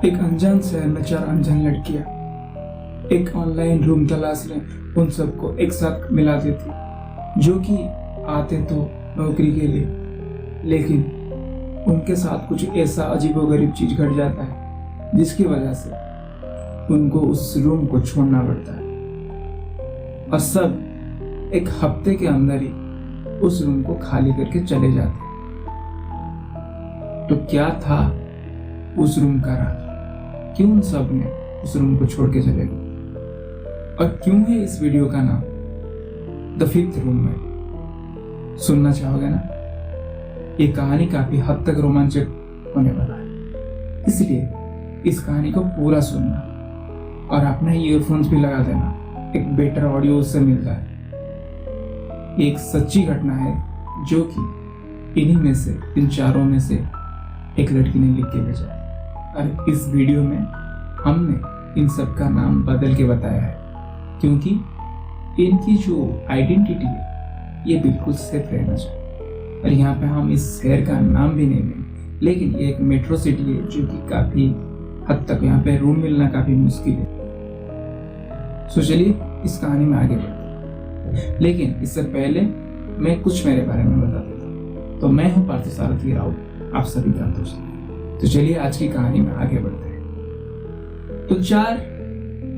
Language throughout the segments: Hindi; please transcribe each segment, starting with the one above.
एक अनजान शहर में 4 अनजान लड़कियां एक ऑनलाइन रूम तलाश रहे उन सबको एक साथ मिला देती जो कि आते तो नौकरी के लिए, लेकिन उनके साथ कुछ ऐसा अजीबोगरीब चीज घट जाता है जिसकी वजह से उनको उस रूम को छोड़ना पड़ता है और सब एक हफ्ते के अंदर ही उस रूम को खाली करके चले जाते हैं। तो क्या था उस रूम का राज? क्यों सब ने उस रूम को छोड़ के चले गए? और क्यों है इस वीडियो का नाम द फिफ्थ रूम में? सुनना चाहोगे ना? ये कहानी काफी हद तक रोमांचक होने वाला है, इसलिए इस कहानी को पूरा सुनना और अपने ईयरफोन्स भी लगा देना, एक बेटर ऑडियो उससे मिलता है। ये एक सच्ची घटना है जो कि इन्हीं में से, इन चारों में से एक लड़की ने लिख के भेजा है और इस वीडियो में हमने इन सब का नाम बदल के बताया है क्योंकि इनकी जो आइडेंटिटी है ये बिल्कुल सेफ रहना चाहिए। और यहाँ पे हम इस शहर का नाम भी नहीं लेंगे, लेकिन ये एक मेट्रो सिटी है जो कि काफी हद तक यहाँ पे रूम मिलना काफी मुश्किल है। तो चलिए इस कहानी में आगे बढ़ते हैं, लेकिन इससे पहले मैं कुछ मेरे बारे में बता देता हूँ। तो मैं हूँ पार्थसारथी राउत, आप सभी का दोस्त। तो चलिए आज की कहानी में आगे बढ़ते हैं। तो 4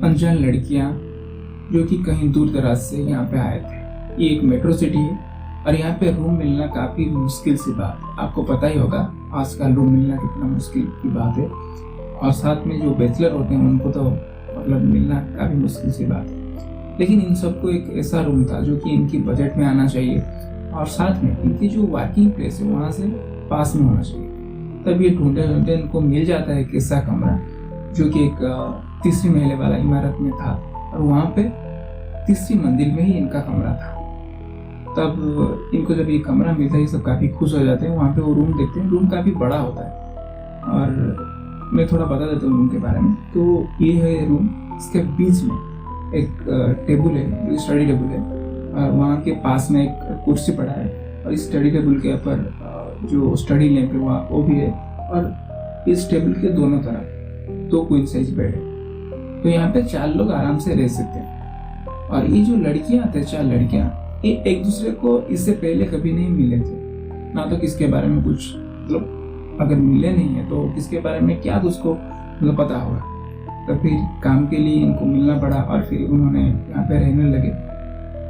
अनजान लड़कियां जो कि कहीं दूर दराज से यहाँ पे आए थे। ये एक मेट्रो सिटी है और यहाँ पे रूम मिलना काफी मुश्किल सी बात है। आपको पता ही होगा आजकल रूम मिलना कितना मुश्किल की बात है, और साथ में जो बैचलर होते हैं उनको तो मतलब मिलना काफी मुश्किल सी बात है। लेकिन इन सबको एक ऐसा रूम था जो कि इनकी बजट में आना चाहिए और साथ में इनकी जो वर्किंग प्लेस है वहाँ से पास में होना चाहिए। तब ये ढूंढते ढूंढते इनको मिल जाता है एक ऐसा कमरा जो कि एक 3री महले वाला इमारत में था और वहाँ पे 3री मंजिल में ही इनका कमरा था। तब इनको जब ये कमरा मिलता है सब काफ़ी खुश हो जाते हैं। वहाँ पे वो रूम देखते हैं, रूम काफ़ी बड़ा होता है और मैं थोड़ा बता देता हूँ रूम के बारे में। तो ये है रूम, इसके बीच में एक टेबल है जो स्टडी टेबल है और वहाँ के पास में एक कुर्सी पड़ा है और इस स्टडी टेबल के ऊपर जो स्टडी लैंप है वो भी है और इस टेबल के दोनों तरफ 2 क्वीन साइज बेड है। तो यहाँ पे 4 लोग आराम से रह सकते हैं। और ये जो लड़कियां आते हैं 4 लड़कियां, ये एक दूसरे को इससे पहले कभी नहीं मिले थे, ना तो किसके बारे में कुछ मतलब अगर मिले नहीं है तो किसके बारे में क्या उसको मतलब पता होगा। तो फिर काम के लिए इनको मिलना पड़ा और फिर उन्होंने यहाँ पे रहने लगे।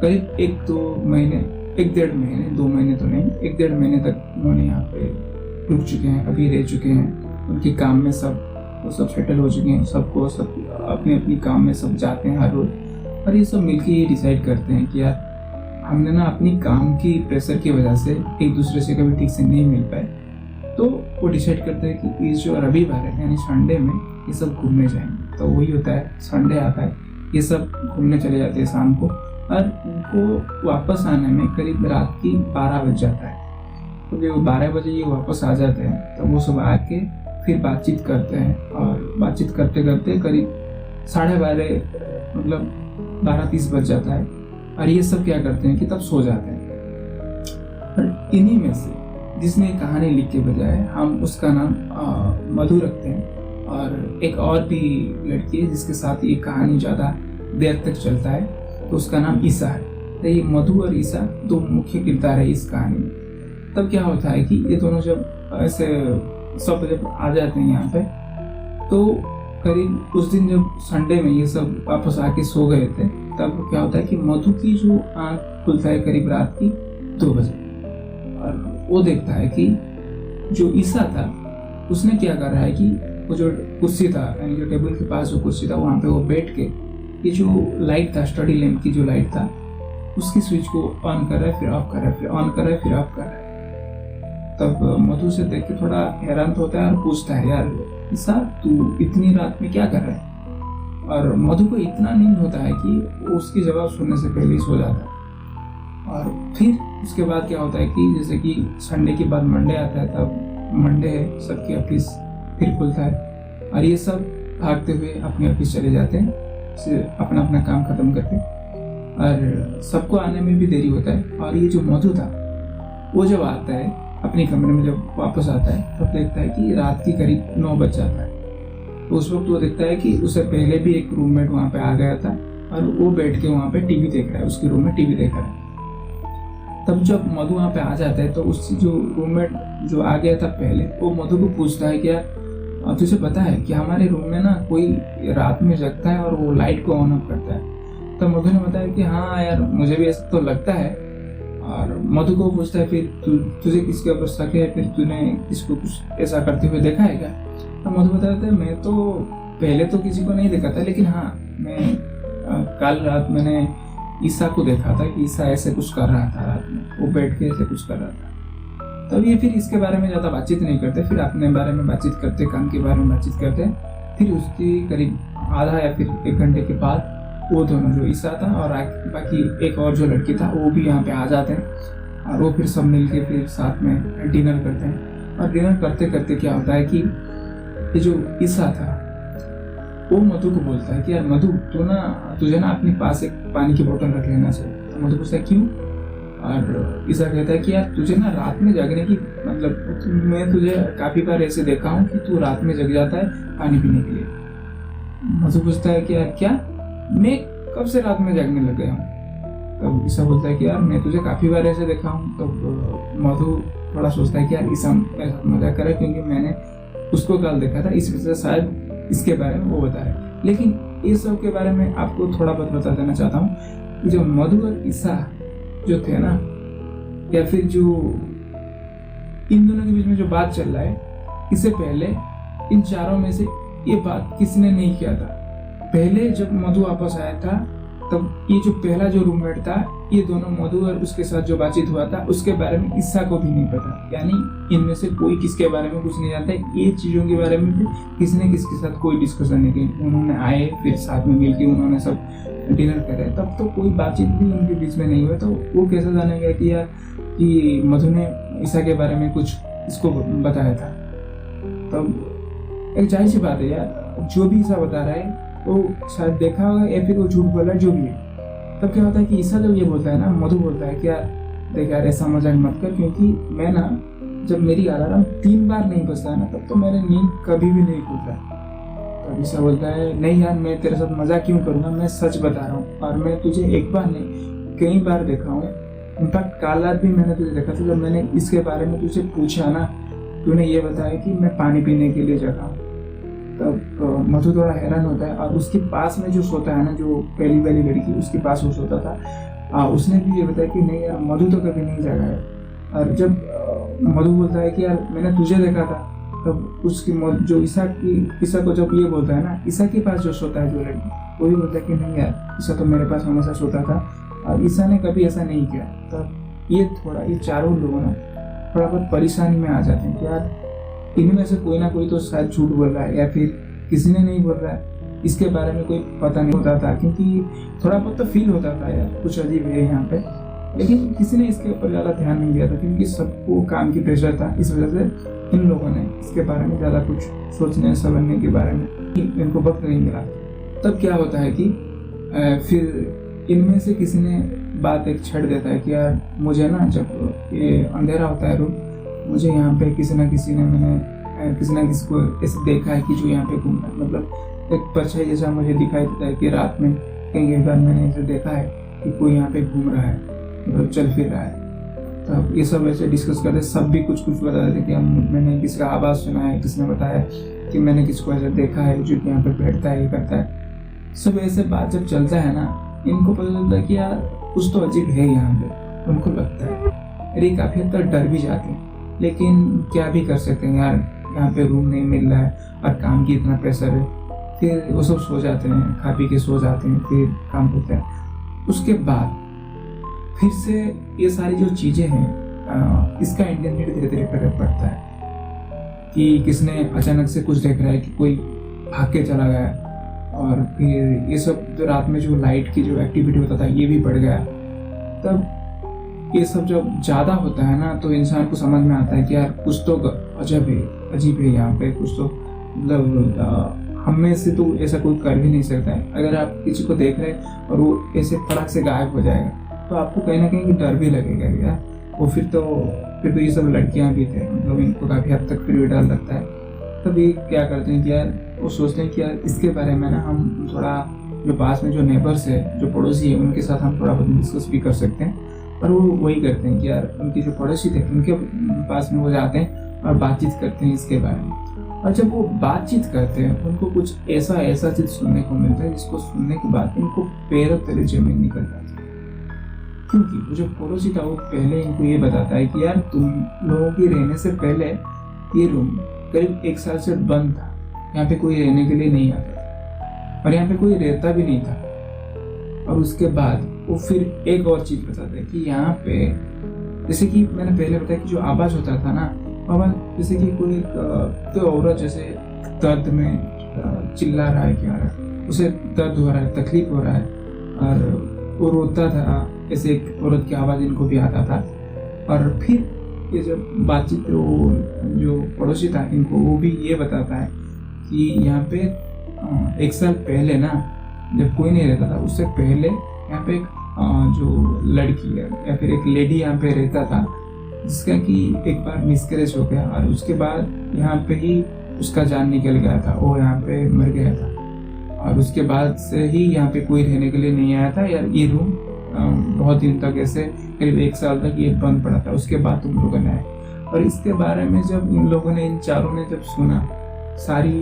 करीब 1-2 महीने, 1-1.5 महीने, 2 महीने तो नहीं, 1-1.5 महीने तक उन्होंने यहाँ पे रुक चुके हैं, अभी रह चुके हैं। उनके काम में वो सब सेटल हो चुके हैं, सब अपने अपनी काम में सब जाते हैं हर रोज। और ये सब मिलके ये डिसाइड करते हैं कि यार हमने ना अपनी काम की प्रेशर की वजह से एक दूसरे से कभी ठीक से नहीं मिल पाए, तो वो डिसाइड करते हैं कि इस जो रविवार है यानी संडे में ये सब घूमने जाएंगे। तो वही होता है, संडे आता है, ये सब घूमने चले जाते हैं शाम को और उनको वापस आने में करीब रात की 12 बज जाता है। तो जब 12 बजे ये वापस आ जाते हैं तो वो सब आके फिर बातचीत करते हैं और बातचीत करते करते करीब 12:30 मतलब 12:30 बज जाता है और ये सब क्या करते हैं कि तब सो जाते हैं। और इन्हीं में से जिसने कहानी लिख के भेजा है हम उसका नाम मधु रखते हैं और एक और भी लड़की है जिसके साथ ये कहानी ज़्यादा देर तक चलता है, तो उसका नाम ईसा है। तो ये मधु और ईसा 2 मुख्य किरदार है इस कहानी में। तब क्या होता है कि ये दोनों जब ऐसे सब जब आ जाते हैं यहाँ पे, तो करीब उस दिन जब संडे में ये सब वापस आके सो गए थे, तब क्या होता है कि मधु की जो आँख खुलता है करीब रात की 2 बजे और वो देखता है कि जो ईसा था उसने क्या कर रहा है कि वो जो कुर्सी था यानी जो टेबल के पास जो कुर्सी था वहाँ पे वो बैठ के ये जो लाइट था, स्टडी लैंप की जो लाइट था, उसकी स्विच को ऑन कर रहा है फिर ऑफ कर रहा है, फिर ऑन कर रहा है फिर ऑफ कर रहा है। तब मधु से देख के थोड़ा हैरान तो होता है और पूछता है, यार ईसा तू इतनी रात में क्या कर रहा है? और मधु को इतना नींद होता है कि वो उसकी जवाब सुनने से पहले ही सो जाता है। और फिर उसके बाद क्या होता है कि जैसे कि संडे के बाद मंडे आता है, तब मंडे है, सबकी ऑफिस फिर खुलता है और ये सब भागते हुए अपने ऑफिस चले जाते हैं अपना अपना काम खत्म करके, और सबको आने में भी देरी होता है। और ये जो मधु था वो जब आता है अपने कमरे में, जब वापस आता है तब देखता है कि रात की करीब 9 बज जाता है। तो उस वक्त वो देखता है कि उससे पहले भी एक रूममेट वहाँ पे आ गया था और वो बैठ के वहाँ पे टीवी देख रहा है, उसके रूम में टीवी देख रहा है। तब जब मधु वहाँ पे आ जाता है तो उससे जो रूममेट जो आ गया था पहले, वो मधु को पूछता है कि यार तुझे पता है कि हमारे रूम में ना कोई रात में जगता है और वो लाइट को ऑन ऑफ करता है। तब मधु ने बताया कि हाँ यार मुझे भी ऐसा तो लगता है। और मधु को पूछता है फिर तुझे किसके ऊपर शक है, फिर तूने किसको कुछ ऐसा करते हुए देखा है क्या? तो मधु बताता है मैं तो पहले तो किसी को नहीं देखा था, लेकिन हाँ मैं कल रात मैंने ईसा को देखा था कि ईसा ऐसे कुछ कर रहा था, रात में वो बैठ के ऐसे कुछ कर रहा था। तब ये फिर इसके बारे में ज़्यादा बातचीत नहीं करते, फिर अपने बारे में बातचीत करते, काम के बारे में बातचीत करते। फिर उसकी करीब आधा या फिर 1 घंटे के बाद वो दोनों जो ईसा था और बाकी एक और जो लड़की था वो भी यहाँ पे आ जाते हैं और वो फिर सब मिलके फिर साथ में डिनर करते हैं। और डिनर करते करते क्या होता है कि ये जो ईसा था वो मधु को बोलता है कि यार मधु तुझे ना अपने पास एक पानी की बोतल रख लेना चाहिए। तो मधु पूछता है क्यों? और ईसा कहता है कि यार तुझे ना रात में जगने की मतलब मैं तुझे काफी बार ऐसे देखा हूँ कि तू रात में जग जाता है पानी पीने के लिए। मधु पूछता है कि यार क्या, मैं कब से रात में जागने लग गया हूँ? तब ईसा बोलता है कि यार मैं तुझे काफी बार ऐसे देखा हूँ। तब मधु थोड़ा सोचता है कि यार ईसा मेरे साथ मजाक करे क्योंकि मैंने उसको कल देखा था, इस वजह से शायद इसके बारे में वो बता रहे हैं। लेकिन ये सब के बारे में आपको थोड़ा बहुत बता देना चाहता हूँ कि जो मधु और ईसा जो थे ना, या फिर जो इन दोनों के बीच में जो बात चल रहा है, इससे पहले इन चारों में से ये बात किसने नहीं किया था। पहले जब मधु वापस आया था तब ये जो पहला जो रूममेट था, ये दोनों मधु और उसके साथ जो बातचीत हुआ था उसके बारे में ईसा को भी नहीं पता। यानी इनमें से कोई किसके बारे में कुछ नहीं जानता। ये चीज़ों के बारे में भी किसने किसके साथ कोई डिस्कशन नहीं की। उन्होंने आए फिर साथ में मिलकर उन्होंने सब डिनर करे, तब तो कोई बातचीत भी उनके बीच में नहीं हुआ। तो वो कैसे जानेगा कि यार कि मधु ने ईसा के बारे में कुछ इसको बताया था। तब एक जाहिर सी बात है यार, जो भी ईसा बता रहा है वो शायद देखा होगा या फिर वो झूठ बोल रहा है, जो भी है। तब क्या होता है कि ईसा जब ये बोलता है ना, मधु बोलता है कि यार देख यार ऐसा मजाक मत कर, क्योंकि मैं ना जब मेरी अलार्म 3 बार नहीं बजता है ना तब तो मेरी नींद कभी भी नहीं खुलता है। तो ईसा बोलता है नहीं यार मैं तेरे साथ मजाक क्यों करूँगा, मैं सच बता रहा हूँ और मैं तुझे एक बार नहीं कई बार देखा हूँ। इनफैक्ट कल रात भी मैंने तुझे देखा था, जब मैंने इसके बारे में तुझे पूछा ना, तूने ये बताया कि मैं पानी पीने के लिए जगा हूँ। तब मधु थोड़ा हैरान होता है और उसके पास में जो सोता है ना, जो पहली वाली लड़की उसके पास वो सोता था, उसने भी ये बताया कि नहीं यार मधु तो कभी नहीं जागा है। और जब मधु बोलता है कि यार मैंने तुझे देखा था, तब उसकी जो ईसा को जब ये बोलता है ना, ईसा के पास जो सोता है जो लड़की, वो भी बोलता है कि नहीं यार ईसा तो मेरे पास हमेशा सोता था और ईसा ने कभी ऐसा नहीं किया। तब ये चारों लोगों ना थोड़ा बहुत परेशानी में आ जाते हैं कि यार इनमें से कोई ना कोई तो शायद झूठ बोल रहा है या फिर किसी ने नहीं बोल रहा है, इसके बारे में कोई पता नहीं होता था। क्योंकि थोड़ा बहुत तो फील होता था यार कुछ अजीब है यहाँ पे, लेकिन किसी ने इसके ऊपर ज़्यादा ध्यान नहीं दिया था क्योंकि सबको काम की प्रेशर था। इस वजह से इन लोगों ने इसके बारे में ज़्यादा कुछ सोचने समझने के बारे में इनको वक्त नहीं मिला। तब क्या होता है कि फिर इनमें से किसी ने बात एक छेड़ देता है कि यार मुझे ना जब ये अंधेरा होता है रूम, मुझे यहाँ पे किसी ना किसी को ऐसे देखा है कि जो यहाँ पे घूम रहा है। मतलब एक परछाई जैसा मुझे दिखाई देता है कि रात में कई बार मैंने ऐसे देखा है कि कोई यहाँ पे घूम रहा है, मतलब चल फिर रहा है। तब ये सब ऐसे डिस्कस करते, सब भी कुछ बता देते कि मैंने किसी का आवाज़ सुना है, किसने बताया कि मैंने किसको ऐसे देखा है जो कि यहाँ पे बैठता है, ये करता है। सब ऐसे बात जब चलता है ना, इनको पता चलता है कि यार कुछ तो अजीब है यहाँ पे। उनको लगता है, अरे काफ़ी हद तक डर भी जाते हैं, लेकिन क्या भी कर सकते हैं यार, यहाँ पे रूम नहीं मिल रहा है और काम की इतना प्रेशर है। फिर वो सब सो जाते हैं, खा पी के सो जाते हैं, फिर काम करते हैं। उसके बाद फिर से ये सारी जो चीज़ें हैं, इसका इंटरनेट धीरे धीरे फर्क पड़ता है कि किसने अचानक से कुछ देख रहा है कि कोई भाग के चला गया, और फिर ये सब जो रात में जो लाइट की जो एक्टिविटी होता था ये भी बढ़ गया। तब ये सब जब ज़्यादा होता है ना तो इंसान को समझ में आता है कि यार कुछ तो अजीब है यहाँ पे, कुछ तो मतलब हम में से तो ऐसा कोई कर भी नहीं सकता है। अगर आप किसी को देख रहे हैं और वो ऐसे फटाक से गायब हो जाएगा तो आपको कहीं ना कहीं डर भी लगेगा यार। वो फिर तो ये सब लड़कियाँ भी थे, मतलब इनको काफ़ी हद तक फिर भी डर लगता है। तब ये क्या करते हैं कि यार वो सोचते हैं कि यार इसके बारे में ना हम थोड़ा जो पास में जो नेबर्स है, जो पड़ोसी है, उनके साथ हम थोड़ा बहुत डिस्कस भी कर सकते हैं। और वो वही करते हैं कि यार उनके जो पड़ोसी थे उनके पास में वो जाते हैं और बातचीत करते हैं इसके बारे में। और जब वो बातचीत करते हैं उनको कुछ ऐसा चीज सुनने को मिलता है जिसको सुनने के बाद उनको पैरों तले जमीन निकल जाती है। क्योंकि वो जो पड़ोसी था वो पहले इनको ये बताता है कि यार तुम लोगों के रहने से पहले ये रूम करीब 1 साल से बंद था, यहाँ पे कोई रहने के लिए नहीं आता था और यहाँ पे कोई रहता भी नहीं था। और उसके बाद वो फिर एक और चीज बताता है कि यहाँ पे जैसे कि मैंने पहले बताया कि जो आवाज होता था ना, आवाज जैसे कि कोई औरत जैसे दर्द में चिल्ला रहा है, क्या रहा है, उसे दर्द हो रहा है, तकलीफ हो रहा है और वो रोता था, ऐसे एक औरत की आवाज इनको भी आता था। और फिर ये जब बातचीत जो पड़ोसी था इनको वो भी ये बताता है कि यहाँ पे 1 साल पहले ना जब कोई नहीं रहता था, उससे पहले यहाँ पे एक जो लड़की है या फिर एक लेडी यहाँ पे रहता था जिसका कि एक बार मिसकैरेज हो गया और उसके बाद यहाँ पे ही उसका जान निकल गया था, वो यहाँ पे मर गया था। और उसके बाद से ही यहाँ पे कोई रहने के लिए नहीं आया था यार। ये रूम बहुत दिन तक ऐसे करीब 1 साल तक ये बंद पड़ा था। उसके बाद तुम लोगों ने आए और इसके बारे में जब इन लोगों ने, इन चारों ने जब सुना, सारी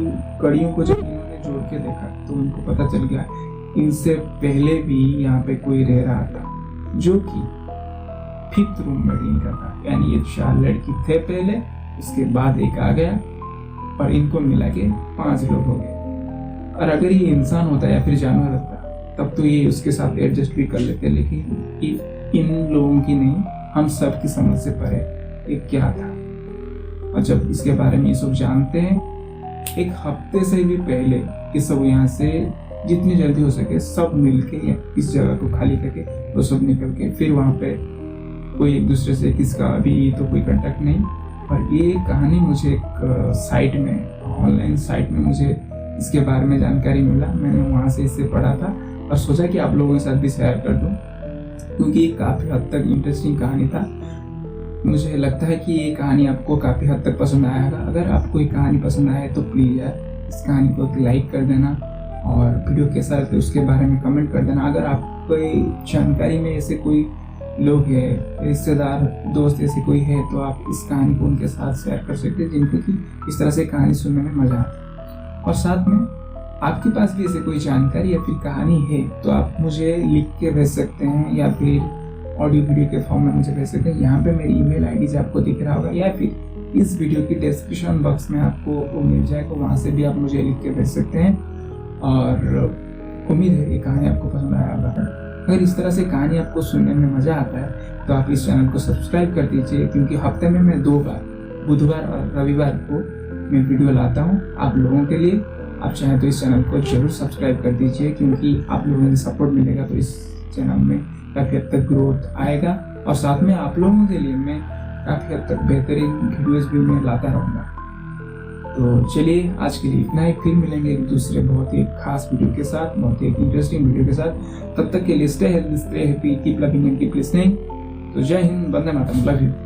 कड़ियों को जब इन्होंने जोड़ के देखा तो उनको पता चल गया इनसे पहले भी यहाँ पे कोई रह रहा था जो कि 5th रूम में इनका था। यानी ये 4 लड़की थे पहले, उसके बाद एक आ गया और इनको मिला के 5 लोग हो गए। और अगर ये इंसान होता या फिर जानवर होता तब तो ये उसके साथ एडजस्ट भी कर लेते, लेकिन इन लोगों की नहीं, हम सब की समझ से परे ये क्या था। और जब इसके बारे में ये सब जानते हैं, 1 हफ्ते से भी पहले ये सब यहाँ से जितनी जल्दी हो सके सब मिलके इस जगह को खाली करके वो सब निकल के फिर वहाँ पे कोई एक दूसरे से किसका अभी तो कोई कांटेक्ट नहीं। और ये कहानी मुझे एक साइट में, ऑनलाइन साइट में मुझे इसके बारे में जानकारी मिला। मैंने वहाँ से इसे पढ़ा था और सोचा कि आप लोगों के साथ भी शेयर कर दूँ क्योंकि ये काफ़ी हद तक इंटरेस्टिंग कहानी था। मुझे लगता है कि ये कहानी आपको काफ़ी हद तक पसंद आएगा। अगर आपको ये कहानी पसंद आए तो प्लीज़ यार इस कहानी को लाइक कर देना और वीडियो कैसा लगता है उसके बारे में कमेंट कर देना। अगर आपको जानकारी में ऐसे कोई लोग हैं, रिश्तेदार, दोस्त ऐसे कोई है तो आप इस कहानी को उनके साथ शेयर कर सकते हैं जिनको कि इस तरह से कहानी सुनने में मजा आता है। और साथ में आपके पास भी ऐसे कोई जानकारी या फिर कहानी है तो आप मुझे लिख के भेज सकते हैं या फिर ऑडियो वीडियो के फॉर्म में मुझे भेज सकते हैं। यहाँ पे मेरी ईमेल आईडी से आपको दिख रहा होगा या फिर इस वीडियो की डिस्क्रिप्शन बॉक्स में आपको वो मिल जाएगा, वहाँ से भी आप मुझे लिख के भेज सकते हैं। और उम्मीद है ये कहानी आपको पसंद आया होगा। अगर इस तरह से कहानी आपको सुनने में मज़ा आता है तो आप इस चैनल को सब्सक्राइब कर दीजिए क्योंकि हफ्ते में मैं 2 बार, बुधवार और रविवार को मैं वीडियो लाता हूँ आप लोगों के लिए। आप चाहें तो इस चैनल को जरूर सब्सक्राइब कर दीजिए क्योंकि आप लोगों से सपोर्ट मिलेगा तो इस चैनल में काफ़ी हद तक ग्रोथ आएगा। और साथ में आप लोगों के लिए मैं काफ़ी हद तक बेहतरीन वीडियोज़ भी मैं लाता रहूँगा। तो चलिए आज के लिए इतना ही, फिर मिलेंगे एक दूसरे बहुत ही खास वीडियो के साथ, बहुत ही इंटरेस्टिंग वीडियो के साथ। तब तक के लिए stay healthy, stay happy, keep loving and keep listening. तो जय हिंद, वंदे मातरम, लव यू।